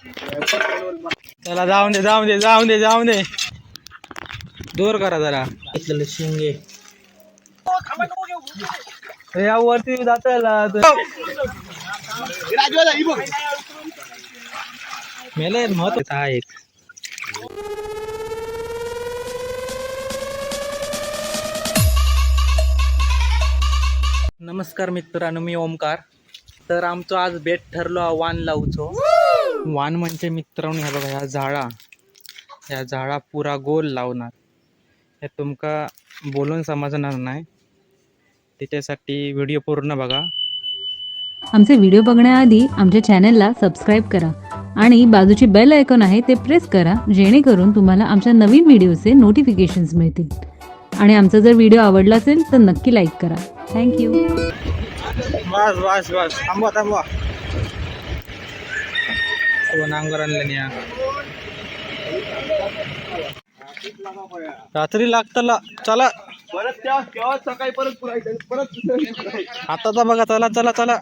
चला जाऊन दे जाऊन दे जाऊन दे जाऊन दे. दूर करा जरा. शिंगे या वरती जाता मेले महत्व हा एक. नमस्कार मित्रांनो, मी ओमकार. तर आमचं आज बेट ठरलो वान लावचो. वान म्हणजे मित्रांनो ह्या बघा, ह्या झाडा पुरा गोल लावणार. हे तुमका बोलून समजणार नाही, त्याच्यासाठी व्हिडिओ पूर्ण बघा. आमचे व्हिडिओ बघण्याआधी आमच्या चॅनलला सबस्क्राईब करा आणि बाजूची बेल आयकॉन आहे ते प्रेस करा, जेणेकरून तुम्हाला आमच्या नवीन व्हिडिओचे नोटिफिकेशन्स मिळतील. आणि आमचा जर व्हिडिओ आवडला असेल तर नक्की लाईक करा. थँक्यू. बस बस बस थांबवा थांबवा. नांगर आणलं रात्री लागतला. चला सकाळी परत आता तर बघा. चला चला चला.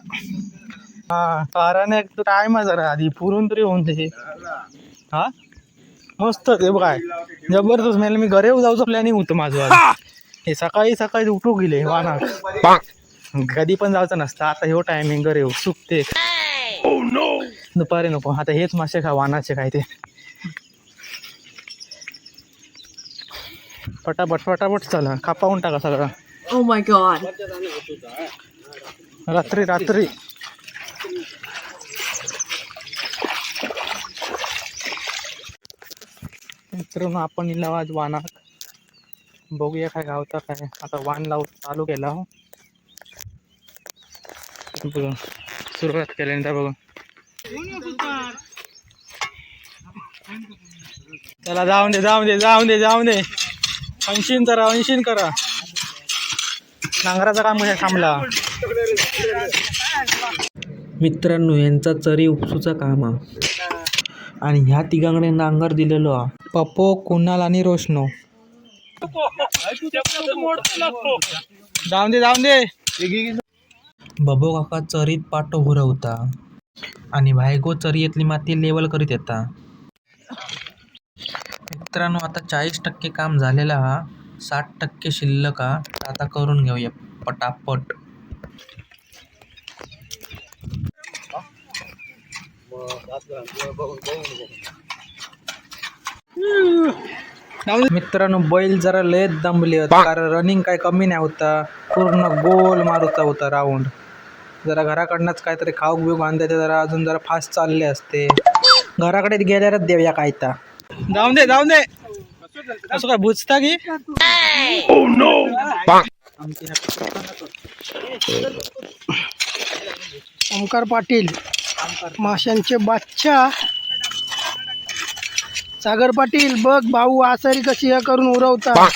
हा कारण एक टाइम आहे जरा आधी पुरून तरी होऊन दे. हा मस्त ते बघाय जबरदस्त. म्हणजे मी घरी जाऊचं प्लॅनिंग होतं माझं. हे सकाळी सकाळी उठू गेले वाहनात. कधी पण जायचं नसतं. आता ह्यो टायमिंग घरी सुकते. दुपारी नको. आता हेच मासे खा वाहनाचे काय ते. फटाफट फटाफट चला. खापावून टाका सगळं. Oh my god. रात्री रात्री मित्रांनो आपण इला आज वानात बघूया काय गावता काय. आता वान लावू चालू केला. सुरुवात केल्यानंतर बघू. चला जाऊन दे जाऊन दे जाऊन दे जाऊन दे. ऐंशीन करा. नांगराचा काम कशा थांबला. मित्रांनो यांचा चरी उपसूचा काम आहे. आणि ह्या तिघांकडे नांगर दिलेलो हा. पप्पो, कुणाल आणि रोशनो. जाऊन दे जाऊन दे. बबो काका चरीत पाटो भरवता आणि भायगो चरीतली माती लेवल करीत येता. मित्रांनो आता 40% काम झालेला हा. 60% शिल्लक हा. आता करून घेऊया पटापट. मित्रांनो बैल जरा लय दमले होते, कारण रनिंग काय कमी नाही होता. पूर्ण गोल मारूचा होता राऊंड. जरा घराकडनंच काहीतरी खाऊ बिऊ आणते ते जरा अजून जरा फास्ट चालले असते. घराकडे गेल्यावरच देऊया कायता. जाऊन दे जाऊन दे. असं काय बुजता की. ओमकार पाटील माशांचे बादशाह. सागर पाटील बघ भाऊ आसारी कशी हे करून उरवता.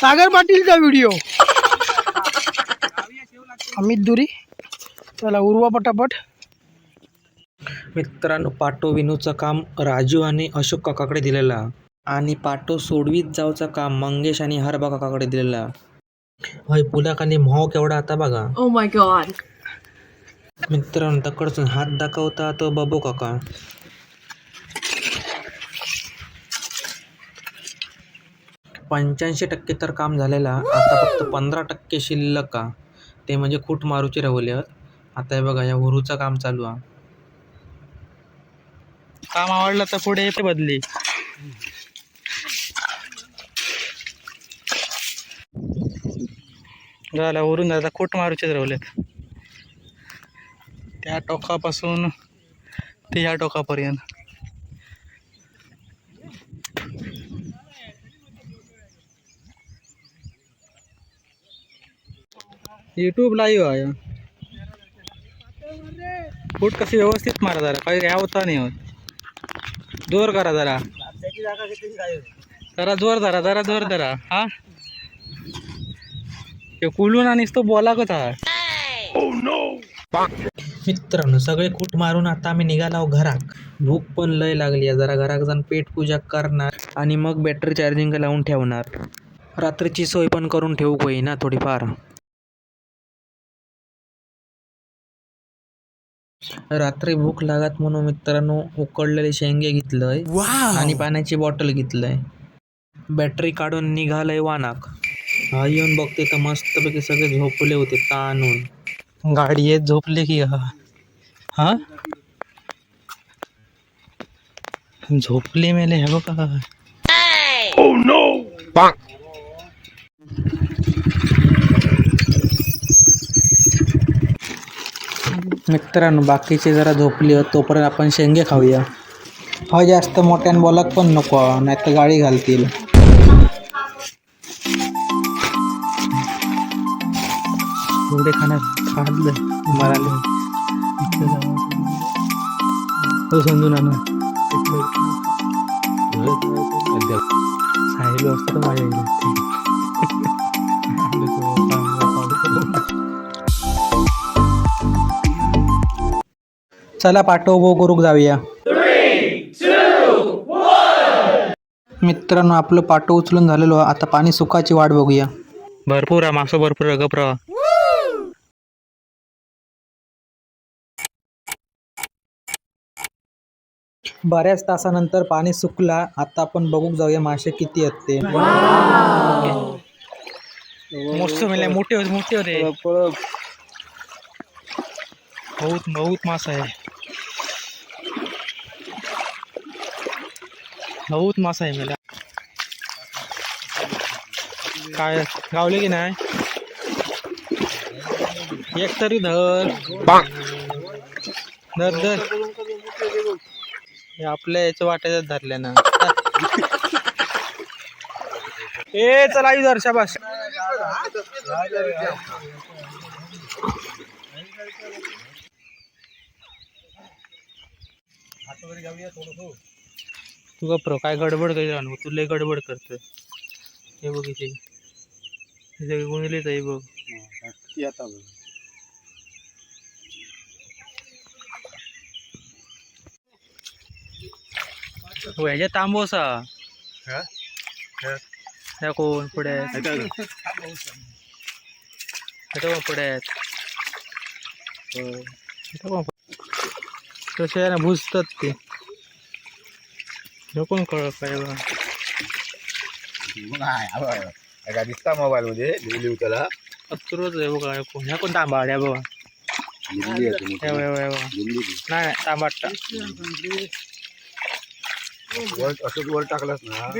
सागर पाटीलचा व्हिडिओ. अमित दुरी. चला उरवा पटापट. मित्रांनो पाटो विनूचं काम राजू आणि अशोक काकाकडे दिलेला आणि पाटो सोडवीत जाऊचं काम मंगेश आणि हरबा काकाकडे दिलेला. होय पुलाखाली मोह केवढा आता बघा. Oh my god. मित्रांनो तकडसून हात दाखवता तो बबो काका. पंच्याऐंशी टक्के तर काम झालेला. आता फक्त 15% शिल्लक का, ते म्हणजे खूट मारूचे राहुले. आता हे बघा या हुरूचं काम चालू आहे. काम आवडलं तर पुढे येते बदली. झालं उरून जाता. खूट मारूचेच राहुलेत त्या टोकापासून ते ह्या टोकापर्यंत. यूट्यूब लाईव्ह आहे. फूट कशी व्यवस्थित मारा जरा. काही काय होता नाही होत. जोर करा जरा. जरा जोर धरा जरा जोर धरा. हा ते कुलून आणि तो बोला कसा. मित्रांनो सगळे खूट मारून आता आम्ही निघालो घराक. भूक पण लय लागली आहे. जरा घराक जाऊन पेट पूजा करणार आणि मग बॅटरी चार्जिंग लावून ठेवणार. रात्रीची सोय पण करून ठेवू होई ना थोडीफार. रात्री भूक लागत म्हणून मित्रांनो उकडलेले शेंगे घेतलंय आणि पाण्याची बॉटल घेतलंय. बॅटरी काढून निघालंय वानाक. हा येऊन बघते तर मस्तपैकी सगळे झोपले होते ताणून. गाडी येत झोपले की हा झोपले मेले हे बघा. मित्रांनो बाकीचे जरा झोपले तोपर्यंत आपण शेंगे खाऊया. हा जास्त मोठ्याने बोलत पण नको नाही तर गाडी घालतील. एवढे खाल्लं मला तो समजून आणा साहेब असतं तर माझ्या चला पाठव करूक जाऊया. मित्रांनो आपलं पाटो उचलून झालेलो आता पाणी सुकाची वाट बघूया. भरपूर आहे मासं भरपूर आहे गप्रा. बऱ्याच तासानंतर पाणी सुकला. आता आपण बघूक जाऊया मासे किती आहेत ते. मस्त मिळाले मोठे होते बहुत मासा आहे. बहुत मासा आहे मला. काय गावले की नाही एक तरी धर धर धर. आपल्या याच्या वाट्याच धरल्या ना. ए चला धर शाबास. तू गप्रो काय गडबड कर तू लय गडबड करतोय. हे बघ इथे गुंगलीच आहे बघ. ह्याच्या तांबोसा त्या कोण पुढे पुढे कसे आहे ना भुजतात ते. कोण कळ काय बघा दिसता मोबाईल मध्ये लिहिली त्याला रोज आहे बघा. ह्या कोण तांबाड आहे बघा. नाही तांबाट असंच वर टाकलास ना.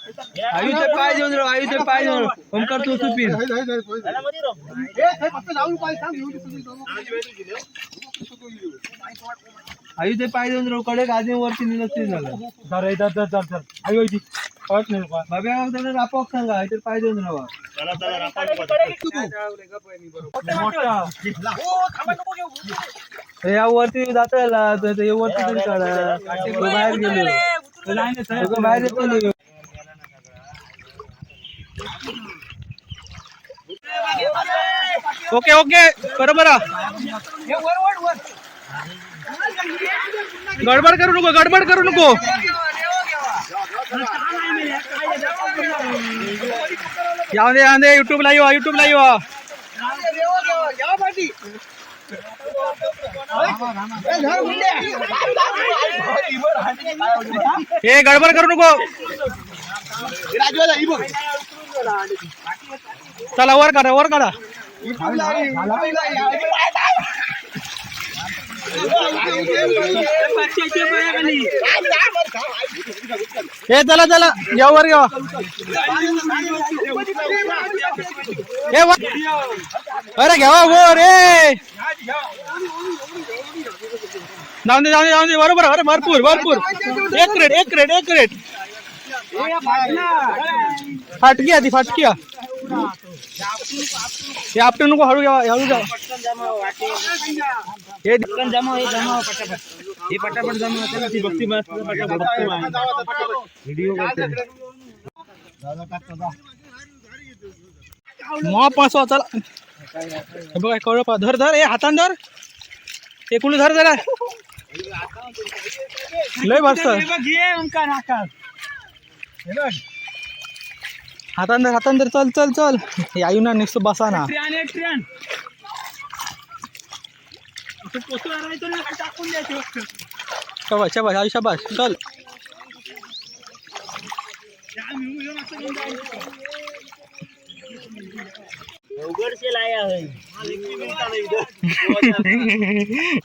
आयुष्य पाय देऊन राव, आयुष्य पाय देऊन राव. ओमकार तू सुपीर आयुष्य पाय देऊन राव, कडे गादी वरती निलस्ती झालं. बाबा रापाक सांगा, आयुष्य पाय देऊन राव. या वरती जाता वरती तरी काढा. तो बाहेर गेलो, तो बाहेर येतो नाही. ओके ओके बरोबर गडबड करू नको, गडबड करू नको. याव दे युट्यूब ला येऊ, युट्यूब ला येऊ. हे गडबड करू नको. चला वर काढा, वर काढा. हे चला चला या वर घ्या. अरे घ्यावा वर. जाऊन दे जाऊन दे जाऊन दे. बरोबर अरे भरपूर भरपूर. एक रेट एक रेट एक रेट. फाटकी आधी फाटकी. हे आपटे नको, हळू घ्या हळू घ्या. हे जमा हे पटापट जमा ती भक्ती व्हिडिओ मॉ पासवा. चला हे बघा कळलं पा. धर धर. हे हातान धर. हे कुलू धर जरा. लय बसत. हातान धर हातान धर. चल चल चल. हे आयु ना नेक्स्ट बसा ना. शाबाश शाबाश आई शाबाश. चल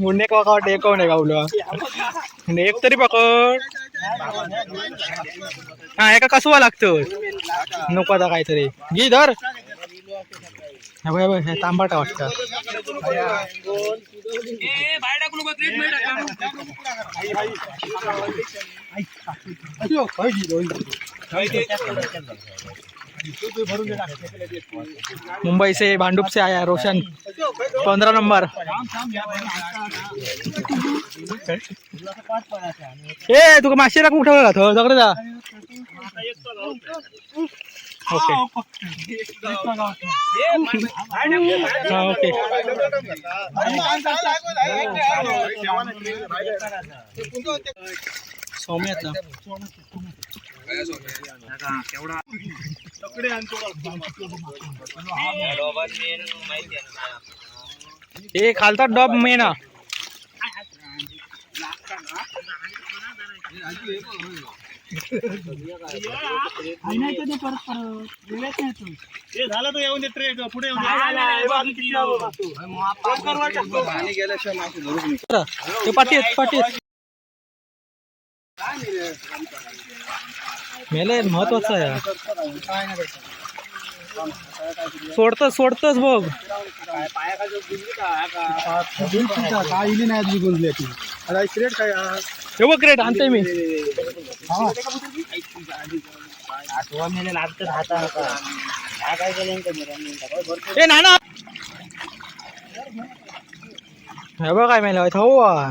मुंडे का वाटते कोण आहे गावलं. एक तरी पकड. हा एका कसवा लागतं नको आता काहीतरी. घे धर. हे तांबाटा वाटतं. मुंबई से भांडुप से आया रोशन 15 नंबर. ए तुका माशे राखून ठेवला का दगड जा. Okay okay. सौम्यात ना हे खालता डब मेना. पाटीत पाटीत मेले महत्वाचं आहे. सोडतच सोडतच बघ. हे बघ क्रेट आणते मी. ए नाना हे बघ काय मेला हो.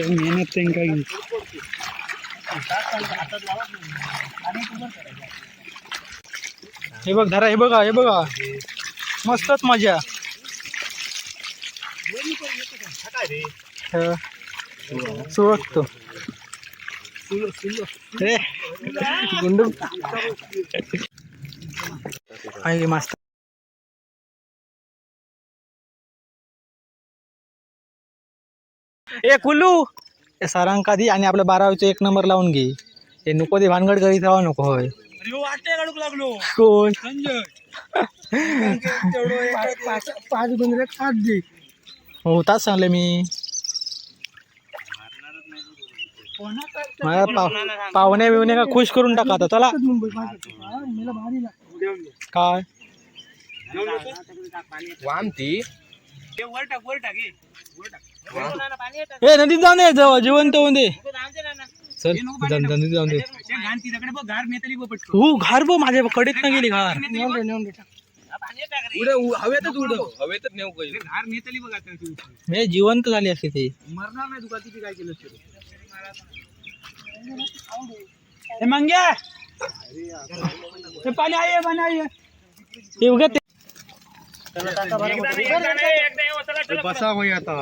मेहनत काही. हे बघ धरा. हे बघा हे बघा मस्तच मजा. सुरक्षतो रे गुंडू आहे मस्त. ए कुल्लू सरांक आधी आणि आपल्या 12वीचे 1 नंबर लावून घे. हे नको ते भानगड करीत राहा नको होय कोण पाच गुंजरे खात दे. हो ताच सांगले मी मला पाहुणे बिवणे का खुश करून टाका आता चला मुंबई मला भारी लागतं. काय वामती ए नदीत जाऊन दे जिवंत होऊन दे चल नदीत जाऊन दे हो घार बो माझ्या कडेत ना गेली घार नेऊन दे टाक. हवेतच उड हवेतच नेऊ काही मी जिवंत झाली असते ते मरणार नाही तुका किती काय केलं मंग्या पाणी आहे पाणी हे उगत बसा होई आता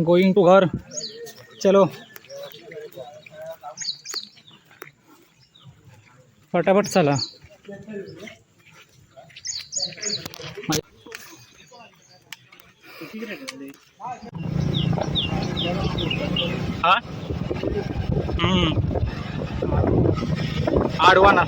गोइंग टू घर चलो फटाफट चला हा आडवा ना